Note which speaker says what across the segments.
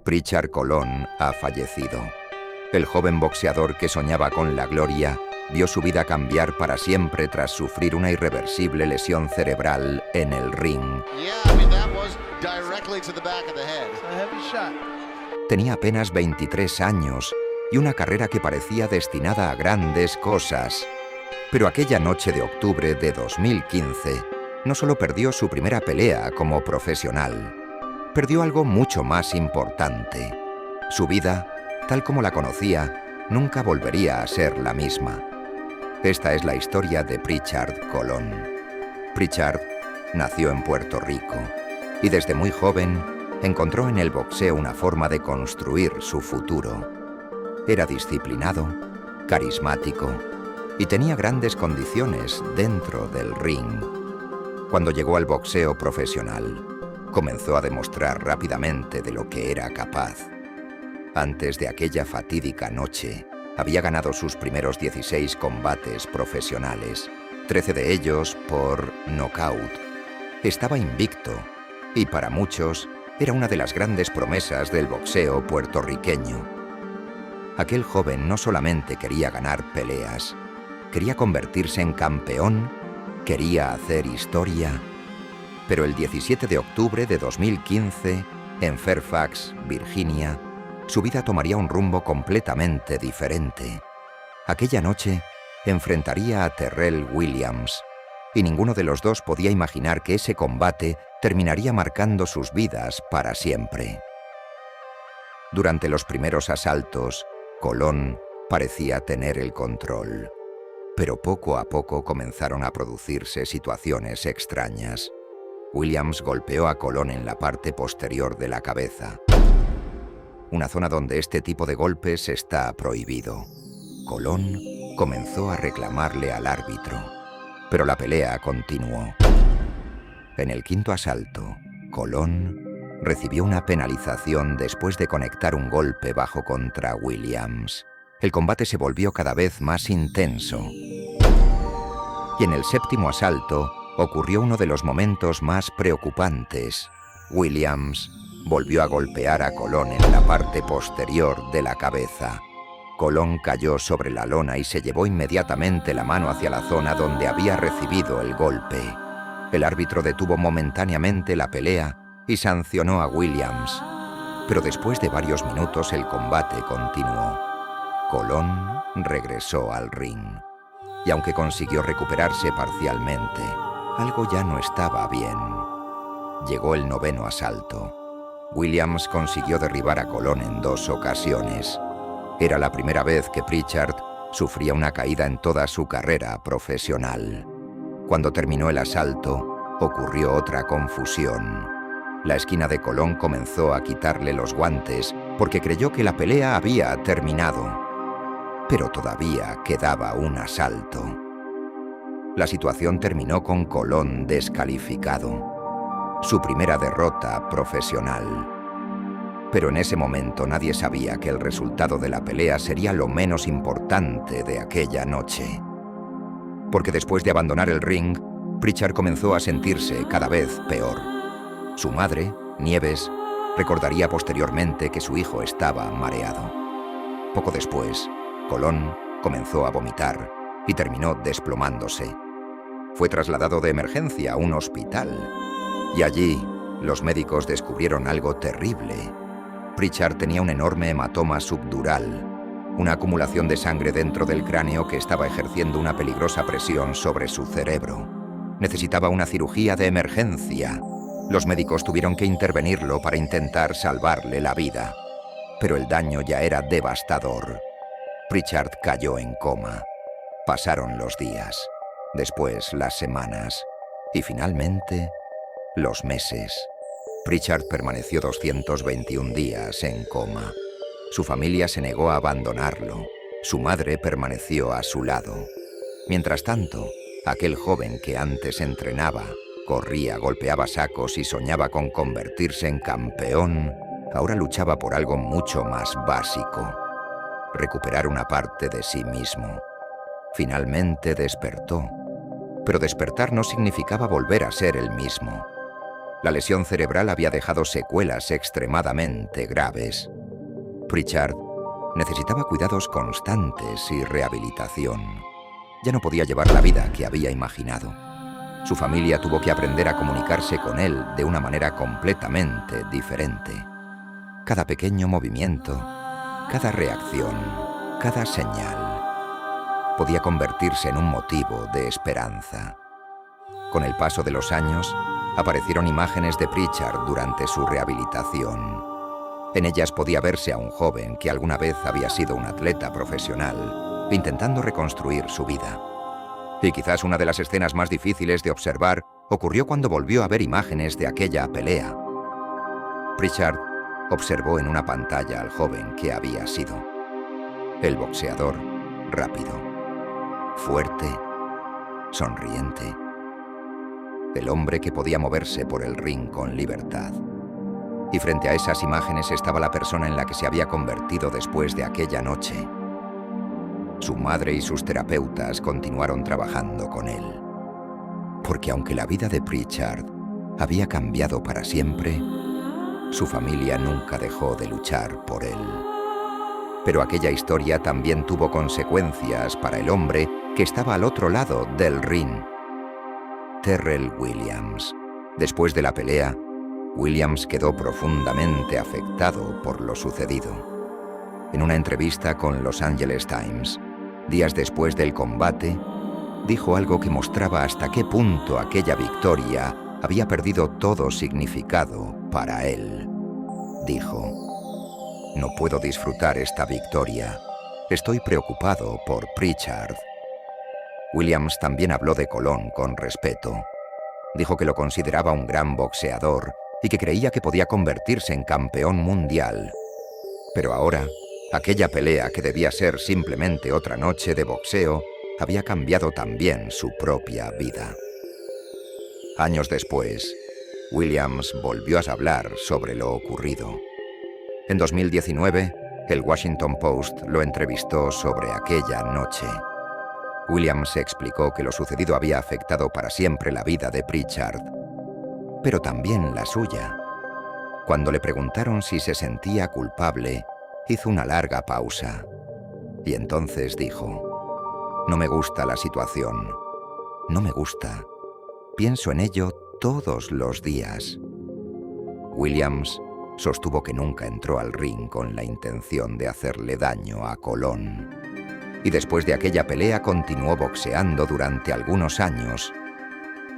Speaker 1: Pritchard Colón ha fallecido. El joven boxeador que soñaba con la gloria vio su vida cambiar para siempre tras sufrir una irreversible lesión cerebral en el ring. Tenía apenas 23 años y una carrera que parecía destinada a grandes cosas. Pero aquella noche de octubre de 2015 no solo perdió su primera pelea como profesional, perdió algo mucho más importante. Su vida, tal como la conocía, nunca volvería a ser la misma. Esta es la historia de Pritchard Colón. Pritchard nació en Puerto Rico y desde muy joven encontró en el boxeo una forma de construir su futuro. Era disciplinado, carismático y tenía grandes condiciones dentro del ring. Cuando llegó al boxeo profesional, comenzó a demostrar rápidamente de lo que era capaz. Antes de aquella fatídica noche, había ganado sus primeros 16 combates profesionales, 13 de ellos por nocaut. Estaba invicto y para muchos era una de las grandes promesas del boxeo puertorriqueño. Aquel joven no solamente quería ganar peleas, quería convertirse en campeón, quería hacer historia. Pero el 17 de octubre de 2015, en Fairfax, Virginia, su vida tomaría un rumbo completamente diferente. Aquella noche enfrentaría a Terrell Williams, y ninguno de los dos podía imaginar que ese combate terminaría marcando sus vidas para siempre. Durante los primeros asaltos, Colón parecía tener el control, pero poco a poco comenzaron a producirse situaciones extrañas. Williams golpeó a Colón en la parte posterior de la cabeza, una zona donde este tipo de golpes está prohibido. Colón comenzó a reclamarle al árbitro, pero la pelea continuó. En el quinto asalto, Colón recibió una penalización después de conectar un golpe bajo contra Williams. El combate se volvió cada vez más intenso. Y en el séptimo asalto ocurrió uno de los momentos más preocupantes. Williams volvió a golpear a Colón en la parte posterior de la cabeza. Colón cayó sobre la lona y se llevó inmediatamente la mano hacia la zona donde había recibido el golpe. El árbitro detuvo momentáneamente la pelea y sancionó a Williams. Pero después de varios minutos el combate continuó. Colón regresó al ring. Y aunque consiguió recuperarse parcialmente, algo ya no estaba bien. Llegó el noveno asalto. Williams consiguió derribar a Colón en 2 ocasiones. Era la primera vez que Pritchard sufría una caída en toda su carrera profesional. Cuando terminó el asalto, ocurrió otra confusión. La esquina de Colón comenzó a quitarle los guantes porque creyó que la pelea había terminado. Pero todavía quedaba un asalto. La situación terminó con Colón descalificado, su primera derrota profesional. Pero en ese momento nadie sabía que el resultado de la pelea sería lo menos importante de aquella noche. Porque después de abandonar el ring, Pritchard comenzó a sentirse cada vez peor. Su madre, Nieves, recordaría posteriormente que su hijo estaba mareado. Poco después, Colón comenzó a vomitar y terminó desplomándose. Fue trasladado de emergencia a un hospital y allí los médicos descubrieron algo terrible. Pritchard tenía un enorme hematoma subdural, una acumulación de sangre dentro del cráneo que estaba ejerciendo una peligrosa presión sobre su cerebro. Necesitaba una cirugía de emergencia. Los médicos tuvieron que intervenirlo para intentar salvarle la vida, pero el daño ya era devastador. Pritchard cayó en coma. Pasaron los días, después las semanas y finalmente los meses. Pritchard permaneció 221 días en coma. Su familia se negó a abandonarlo. Su madre permaneció a su lado. Mientras tanto, aquel joven que antes entrenaba, corría, golpeaba sacos y soñaba con convertirse en campeón, ahora luchaba por algo mucho más básico: recuperar una parte de sí mismo. Finalmente despertó, pero despertar no significaba volver a ser el mismo. La lesión cerebral había dejado secuelas extremadamente graves. Pritchard necesitaba cuidados constantes y rehabilitación. Ya no podía llevar la vida que había imaginado. Su familia tuvo que aprender a comunicarse con él de una manera completamente diferente. Cada pequeño movimiento, cada reacción, cada señal, podía convertirse en un motivo de esperanza. Con el paso de los años, aparecieron imágenes de Pritchard durante su rehabilitación. En ellas podía verse a un joven que alguna vez había sido un atleta profesional, intentando reconstruir su vida. Y quizás una de las escenas más difíciles de observar ocurrió cuando volvió a ver imágenes de aquella pelea. Pritchard observó en una pantalla al joven que había sido. El boxeador rápido, fuerte, sonriente. El hombre que podía moverse por el ring con libertad. Y frente a esas imágenes estaba la persona en la que se había convertido después de aquella noche. Su madre y sus terapeutas continuaron trabajando con él. Porque aunque la vida de Pritchard había cambiado para siempre, su familia nunca dejó de luchar por él. Pero aquella historia también tuvo consecuencias para el hombre que estaba al otro lado del ring. Terrell Williams. Después de la pelea, Williams quedó profundamente afectado por lo sucedido. En una entrevista con Los Angeles Times, días después del combate, dijo algo que mostraba hasta qué punto aquella victoria había perdido todo significado para él. Dijo: «No puedo disfrutar esta victoria. Estoy preocupado por Pritchard». Williams también habló de Colón con respeto. Dijo que lo consideraba un gran boxeador y que creía que podía convertirse en campeón mundial. Pero ahora, aquella pelea que debía ser simplemente otra noche de boxeo, había cambiado también su propia vida. Años después, Williams volvió a hablar sobre lo ocurrido. En 2019, el Washington Post lo entrevistó sobre aquella noche. Williams explicó que lo sucedido había afectado para siempre la vida de Pritchard, pero también la suya. Cuando le preguntaron si se sentía culpable, hizo una larga pausa. Y entonces dijo: «No me gusta la situación. No me gusta. Pienso en ello todos los días». Williams sostuvo que nunca entró al ring con la intención de hacerle daño a Colón. Y después de aquella pelea continuó boxeando durante algunos años.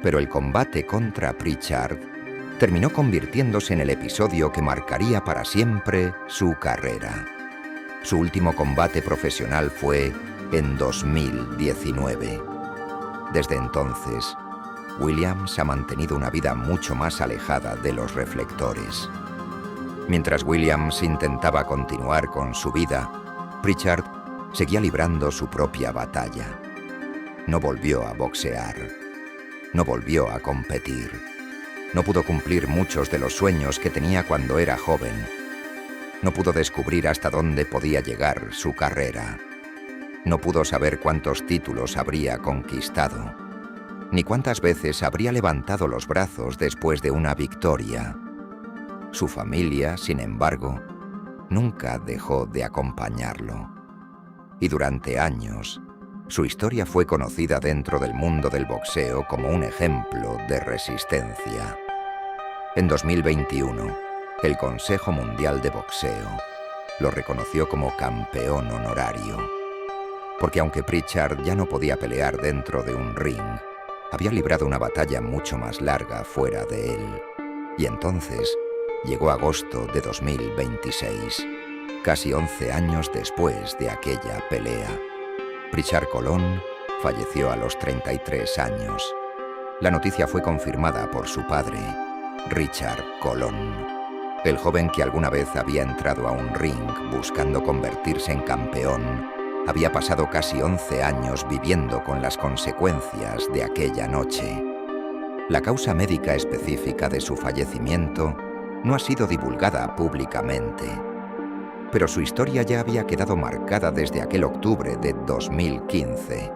Speaker 1: Pero el combate contra Pritchard terminó convirtiéndose en el episodio que marcaría para siempre su carrera. Su último combate profesional fue en 2019. Desde entonces, Williams ha mantenido una vida mucho más alejada de los reflectores. Mientras Williams intentaba continuar con su vida, Pritchard seguía librando su propia batalla. No volvió a boxear. No volvió a competir. No pudo cumplir muchos de los sueños que tenía cuando era joven. No pudo descubrir hasta dónde podía llegar su carrera. No pudo saber cuántos títulos habría conquistado, ni cuántas veces habría levantado los brazos después de una victoria. Su familia, sin embargo, nunca dejó de acompañarlo. Y durante años, su historia fue conocida dentro del mundo del boxeo como un ejemplo de resistencia. En 2021, el Consejo Mundial de Boxeo lo reconoció como campeón honorario. Porque aunque Pritchard ya no podía pelear dentro de un ring, había librado una batalla mucho más larga fuera de él. Y entonces llegó agosto de 2026, casi 11 años después de aquella pelea. Pritchard Colón falleció a los 33 años. La noticia fue confirmada por su padre, Richard Colón. El joven que alguna vez había entrado a un ring buscando convertirse en campeón, había pasado casi 11 años viviendo con las consecuencias de aquella noche. La causa médica específica de su fallecimiento no ha sido divulgada públicamente, pero su historia ya había quedado marcada desde aquel octubre de 2015,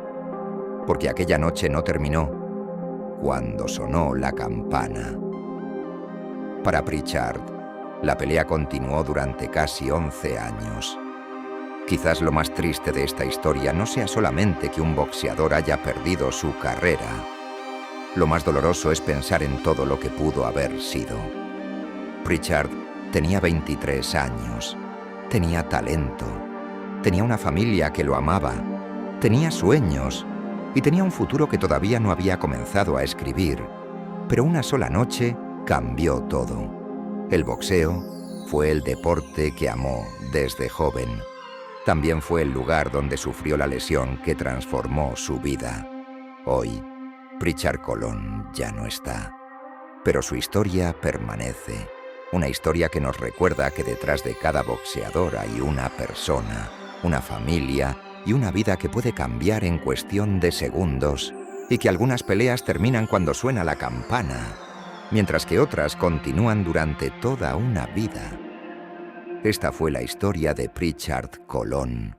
Speaker 1: porque aquella noche no terminó cuando sonó la campana. Para Pritchard, la pelea continuó durante casi 11 años. Quizás lo más triste de esta historia no sea solamente que un boxeador haya perdido su carrera. Lo más doloroso es pensar en todo lo que pudo haber sido. Pritchard tenía 23 años, tenía talento, tenía una familia que lo amaba, tenía sueños y tenía un futuro que todavía no había comenzado a escribir. Pero una sola noche cambió todo. El boxeo fue el deporte que amó desde joven. También fue el lugar donde sufrió la lesión que transformó su vida. Hoy, Pritchard Colón ya no está, pero su historia permanece. Una historia que nos recuerda que detrás de cada boxeador hay una persona, una familia y una vida que puede cambiar en cuestión de segundos, y que algunas peleas terminan cuando suena la campana, mientras que otras continúan durante toda una vida. Esta fue la historia de Pritchard Colón,